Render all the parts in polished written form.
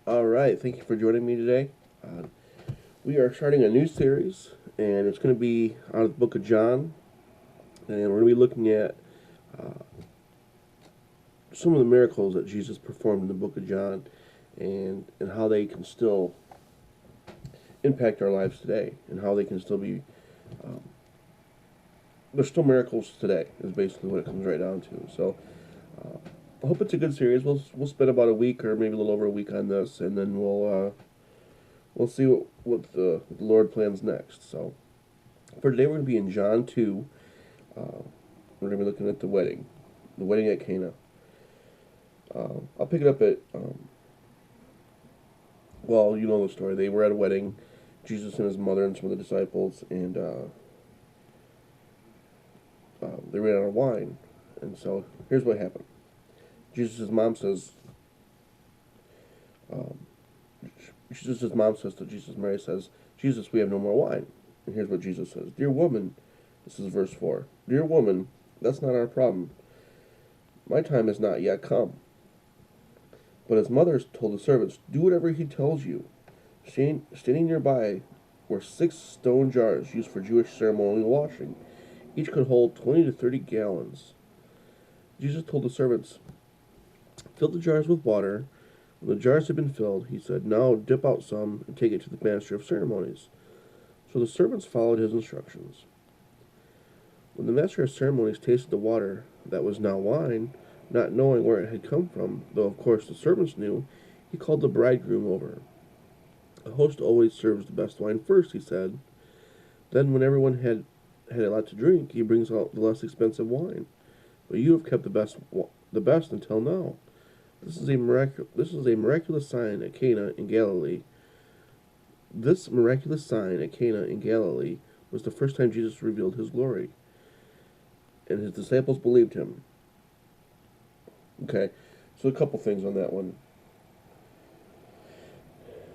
All right, thank you for joining me today. Uh, we are starting a new series, and it's going to be out of the book of John, and we're going to be looking at uh, some of the miracles that Jesus performed in the book of John, and how they can still impact our lives today, and how they can still be. Um, there's still miracles today. Is basically what it comes right down to. So uh, I hope it's a good series. We'll spend about a week or maybe a little over a week on this, and then we'll see what the Lord plans next. So for today, we're going to be in John 2. We're going to be looking at the wedding at Cana. I'll pick it up at, well, you know the story. They were at a wedding, Jesus and his mother and some of the disciples, and they ran out of wine. And so here's what happened. Jesus' mom says, um, Jesus' mom says to Jesus, Mary says, Jesus, we have no more wine. And here's what Jesus says. Dear woman, this is verse 4. Dear woman, that's not our problem. My time has not yet come. But his mother told the servants, do whatever he tells you. Standing nearby were 6 stone jars used for Jewish ceremonial washing. Each could hold 20 to 30 gallons. Jesus told the servants, fill the jars with water. When the jars had been filled, he said, now dip out some and take it to the master of ceremonies. So the servants followed his instructions. When the master of ceremonies tasted the water that was now wine, not knowing where it had come from, though of course the servants knew, he called the bridegroom over. A host always serves the best wine first, he said. Then, when everyone had a lot to drink, he brings out the less expensive wine. But you have kept the best until now. This is a miraculous sign at Cana in Galilee. This miraculous sign at Cana in Galilee was the first time Jesus revealed his glory, and his disciples believed him. Okay, so a couple things on that one.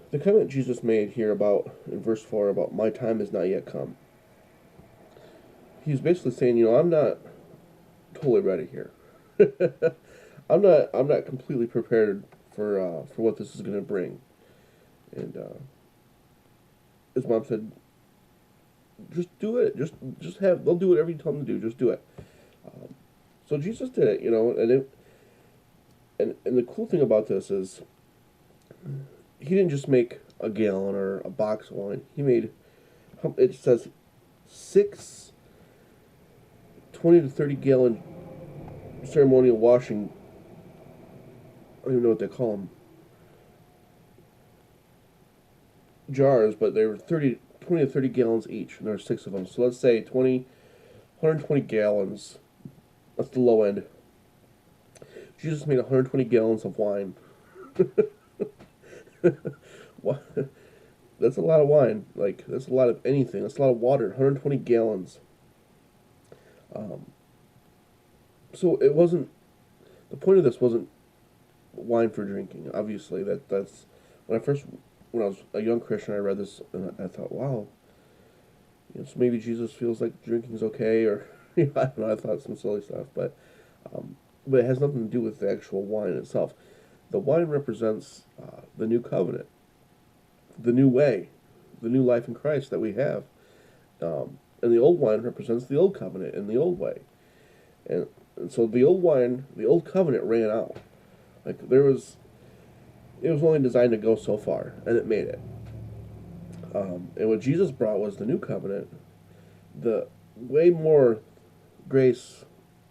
The comment Jesus made here about, in verse 4, about my time has not yet come. He's basically saying, I'm not totally ready here. I'm not completely prepared for what this is going to bring. And his mom said, just do it. Just have, they'll do whatever you tell them to do. Just do it. So Jesus did it, and the cool thing about this is he didn't just make a gallon or a box of wine. He made, it says, 6 20 to 30 gallon ceremonial washing. I don't even know what they call them. Jars, but they were 20 to 30 gallons each, and there were 6 of them. So let's say 120 gallons. That's the low end. Jesus made 120 gallons of wine. That's a lot of wine. Like, that's a lot of anything. That's a lot of water. 120 gallons. Um, so it wasn't. The point of this wasn't wine for drinking. Obviously, that's when I was a young Christian, I read this and I thought, wow. So maybe Jesus feels like drinking's okay, or I don't know. I thought some silly stuff, but it has nothing to do with the actual wine itself. The wine represents the new covenant, the new way, the new life in Christ that we have. And the old wine represents the old covenant and the old way. And so the old wine, the old covenant ran out. Like it was only designed to go so far, and it made it. And what Jesus brought was the new covenant, the way more grace,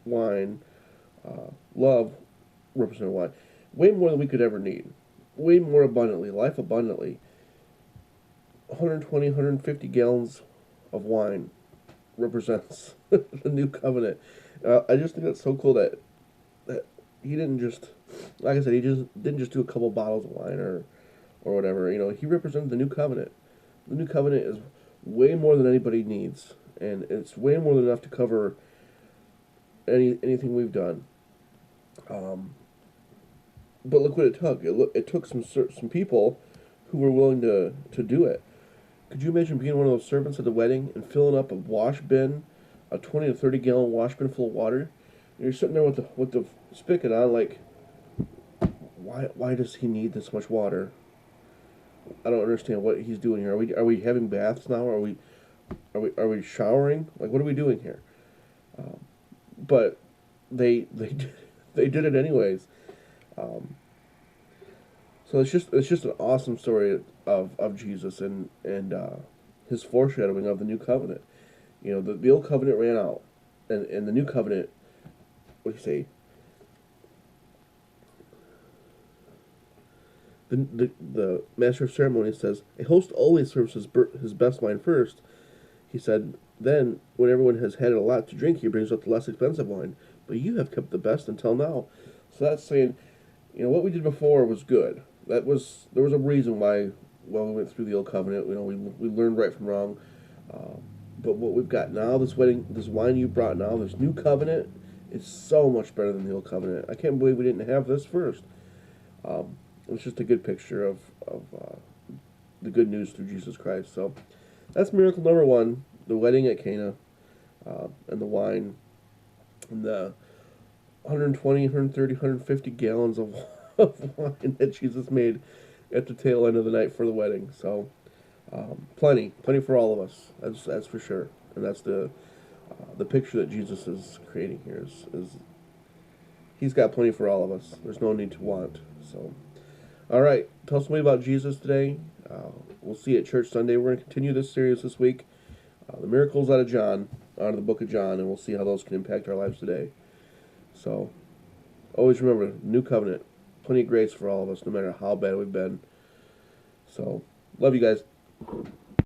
wine, love, represented wine, way more than we could ever need, way more abundantly, life abundantly. 120, 150 gallons of wine represents the new covenant. I just think that's so cool that he didn't just, like I said, he just didn't just do a couple bottles of wine or whatever. He represented the new covenant. The new covenant is way more than anybody needs, and it's way more than enough to cover anything we've done. But look what it took. It took some people who were willing to do it. Could you imagine being one of those servants at the wedding and filling up a wash bin, a 20 to 30 gallon wash bin full of water? And you're sitting there with the spigot on, like, why does he need this much water? I don't understand what he's doing here. Are we having baths now? Are we showering? Like, what are we doing here? But they they did it anyways. Um, so it's just an awesome story of Jesus and his foreshadowing of the new covenant. The old covenant ran out, and the new covenant. What do you say? The master of ceremonies says a host always serves his best wine first. He said, then when everyone has had a lot to drink, he brings up the less expensive wine. But you have kept the best until now. So that's saying, what we did before was good. There was a reason why we went through the old covenant. We learned right from wrong. Um, but what we've got now, this wine you brought now, this new covenant, is so much better than the old covenant. I can't believe we didn't have this first. Um, it's just a good picture of the good news through Jesus Christ. So that's miracle number one: the wedding at Cana, and the wine, and the 120, 130, 150 gallons of, of wine that Jesus made at the tail end of the night for the wedding. So plenty for all of us. That's for sure. And that's the picture that Jesus is creating here is he's got plenty for all of us. There's no need to want. So, all right, tell somebody about Jesus today. We'll see you at church Sunday. We're going to continue this series this week. The miracles out of the book of John, and we'll see how those can impact our lives today. So, always remember, new covenant, plenty of grace for all of us, no matter how bad we've been. So, love you guys.